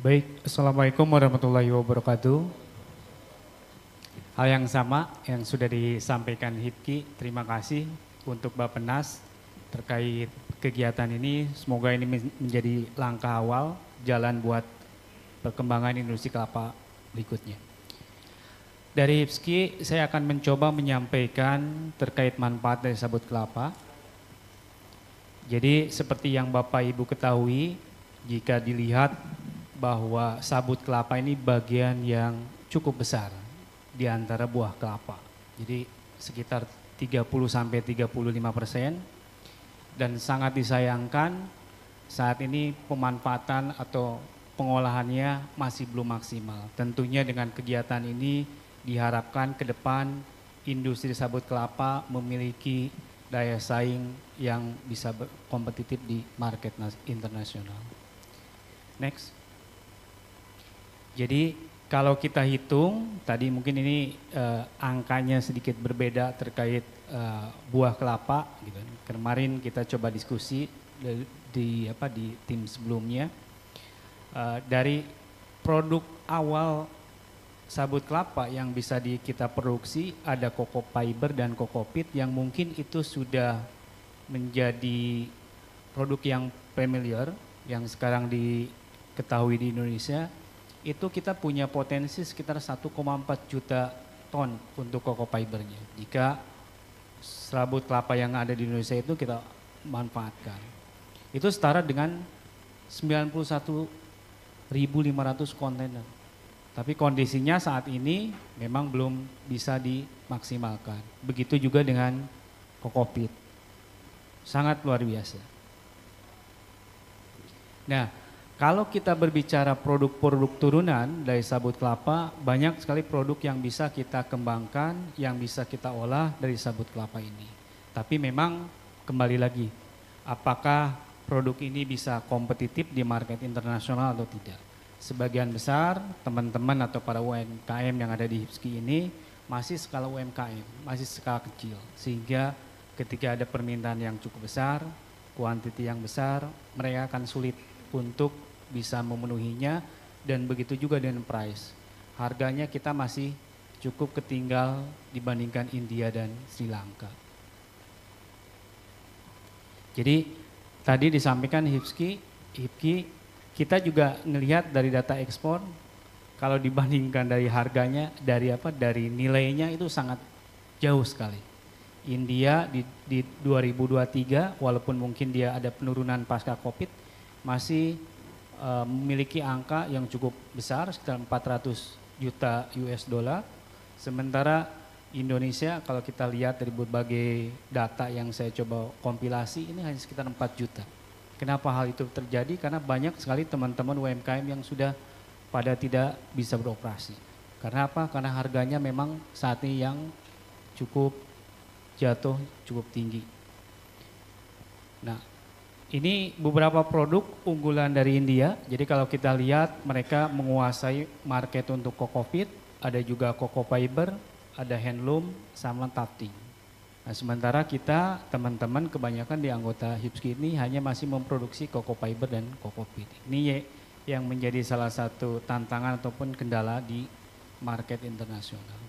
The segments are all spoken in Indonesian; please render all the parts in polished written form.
Baik, Assalamualaikum warahmatullahi wabarakatuh. Hal yang sama yang sudah disampaikan Hipki, terima kasih untuk Bappenas terkait kegiatan ini. Semoga ini menjadi langkah awal jalan buat perkembangan industri kelapa berikutnya. Dari Hipki, saya akan mencoba menyampaikan terkait manfaat dari sabut kelapa. Jadi seperti yang Bapak Ibu ketahui, jika dilihat bahwa sabut kelapa ini bagian yang cukup besar di antara buah kelapa. Jadi sekitar 30-35%, dan sangat disayangkan saat ini pemanfaatan atau pengolahannya masih belum maksimal. Tentunya dengan kegiatan ini diharapkan ke depan industri sabut kelapa memiliki daya saing yang bisa kompetitif di market internasional. Next. Jadi kalau kita hitung, tadi mungkin ini angkanya sedikit berbeda terkait buah kelapa. Gitu. Kemarin kita coba diskusi di tim sebelumnya. Dari produk awal sabut kelapa yang bisa kita produksi ada coco fiber dan coco peat yang mungkin itu sudah menjadi produk yang familiar, yang sekarang diketahui di Indonesia. Itu kita punya potensi sekitar 1,4 juta ton untuk coco fibernya jika serabut kelapa yang ada di Indonesia itu kita manfaatkan. Itu setara dengan 91.500 kontainer. Tapi kondisinya saat ini memang belum bisa dimaksimalkan. Begitu juga dengan coco peat. Sangat luar biasa. Nah, kalau kita berbicara produk-produk turunan dari sabut kelapa, banyak sekali produk yang bisa kita kembangkan, yang bisa kita olah dari sabut kelapa ini. Tapi memang kembali lagi, apakah produk ini bisa kompetitif di market internasional atau tidak? Sebagian besar teman-teman atau para UMKM yang ada di Hipki ini masih skala UMKM, masih skala kecil. Sehingga ketika ada permintaan yang cukup besar, kuantiti yang besar, mereka akan sulit untuk bisa memenuhinya, dan begitu juga dengan price. Harganya kita masih cukup ketinggal dibandingkan India dan Sri Lanka. Jadi tadi disampaikan Hipki kita juga ngelihat dari data ekspor, kalau dibandingkan dari harganya, dari nilainya itu sangat jauh sekali. India di 2023 walaupun mungkin dia ada penurunan pasca Covid masih memiliki angka yang cukup besar sekitar 400 juta US dollar. Sementara Indonesia kalau kita lihat dari berbagai data yang saya coba kompilasi ini hanya sekitar 4 juta. Kenapa hal itu terjadi? Karena banyak sekali teman-teman UMKM yang sudah pada tidak bisa beroperasi. Karena apa? Karena harganya memang saat ini yang cukup jatuh, cukup tinggi. Nah, ini beberapa produk unggulan dari India. Jadi kalau kita lihat mereka menguasai market untuk coco peat, ada juga coco fiber, ada handloom, sama tufting. Nah, sementara kita teman-teman kebanyakan di anggota Hipki ini hanya masih memproduksi coco fiber dan coco peat. Ini yang menjadi salah satu tantangan ataupun kendala di market internasional.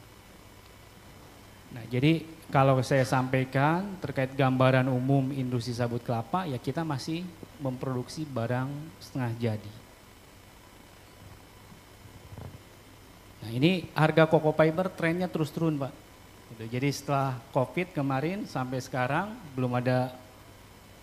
Nah, jadi kalau saya sampaikan terkait gambaran umum industri sabut kelapa, ya kita masih memproduksi barang setengah jadi. Nah, ini harga coco fiber trennya terus turun, Pak. Jadi setelah Covid kemarin sampai sekarang belum ada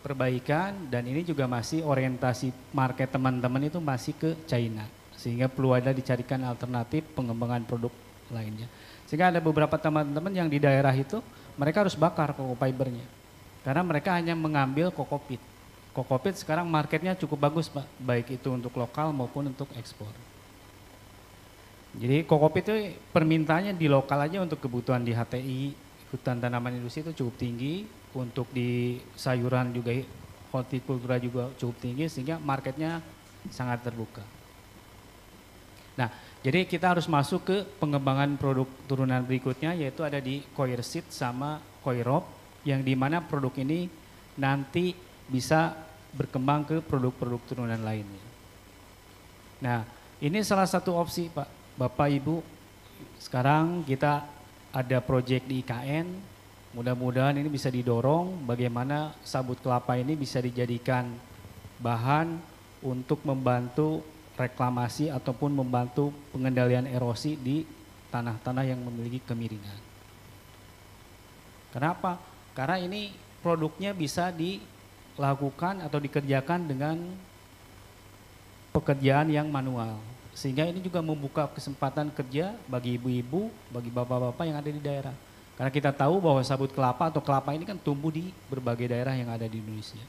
perbaikan, dan ini juga masih orientasi market teman-teman itu masih ke China. Sehingga perlu ada dicarikan alternatif pengembangan produk lainnya. Sehingga ada beberapa teman-teman yang di daerah itu mereka harus bakar coco fibernya. Karena mereka hanya mengambil coco peat. Coco peat sekarang marketnya cukup bagus, Pak. Baik itu untuk lokal maupun untuk ekspor. Jadi coco peat itu permintaannya di lokal aja untuk kebutuhan di HTI, hutan tanaman industri itu cukup tinggi. Untuk di sayuran juga, hortikultura juga cukup tinggi, sehingga marketnya sangat terbuka. Nah, jadi kita harus masuk ke pengembangan produk turunan berikutnya, yaitu ada di coir seed sama coirop, yang dimana produk ini nanti bisa berkembang ke produk-produk turunan lainnya. Nah, Ini salah satu opsi Pak, Bapak Ibu. Sekarang kita ada proyek di IKN, mudah-mudahan ini bisa didorong bagaimana sabut kelapa ini bisa dijadikan bahan untuk membantu reklamasi ataupun membantu pengendalian erosi di tanah-tanah yang memiliki kemiringan. Kenapa? Karena ini produknya bisa dilakukan atau dikerjakan dengan pekerjaan yang manual. Sehingga ini juga membuka kesempatan kerja bagi ibu-ibu, bagi bapak-bapak yang ada di daerah. Karena kita tahu bahwa sabut kelapa atau kelapa ini kan tumbuh di berbagai daerah yang ada di Indonesia.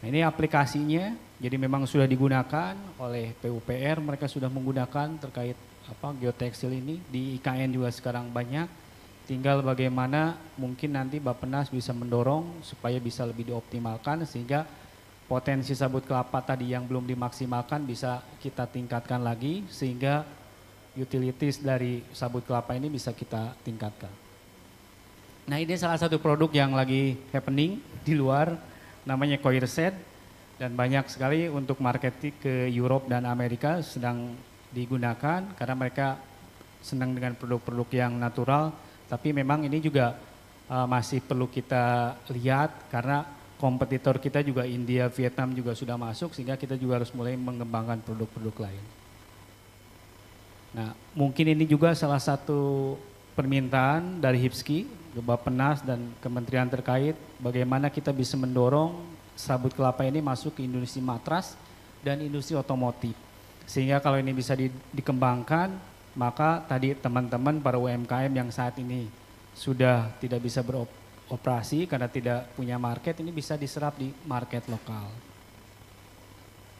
Nah, ini aplikasinya, jadi memang sudah digunakan oleh PUPR, mereka sudah menggunakan terkait geotekstil ini, di IKN juga sekarang banyak, tinggal bagaimana mungkin nanti Bappenas bisa mendorong supaya bisa lebih dioptimalkan sehingga potensi sabut kelapa tadi yang belum dimaksimalkan bisa kita tingkatkan lagi sehingga utilities dari sabut kelapa ini bisa kita tingkatkan. Nah, ini salah satu produk yang lagi happening di luar, namanya Coirset, dan banyak sekali untuk marketing ke Europe dan Amerika sedang digunakan karena mereka senang dengan produk-produk yang natural, tapi memang ini juga masih perlu kita lihat karena kompetitor kita juga India, Vietnam juga sudah masuk sehingga kita juga harus mulai mengembangkan produk-produk lain. Nah, mungkin ini juga salah satu permintaan dari HIPSKI, Bappenas dan kementerian terkait bagaimana kita bisa mendorong sabut kelapa ini masuk ke industri matras dan industri otomotif. Sehingga kalau ini bisa dikembangkan, maka tadi teman-teman para UMKM yang saat ini sudah tidak bisa beroperasi karena tidak punya market, ini bisa diserap di market lokal.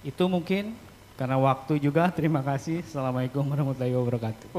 Itu mungkin karena waktu juga, terima kasih. Assalamualaikum warahmatullahi wabarakatuh.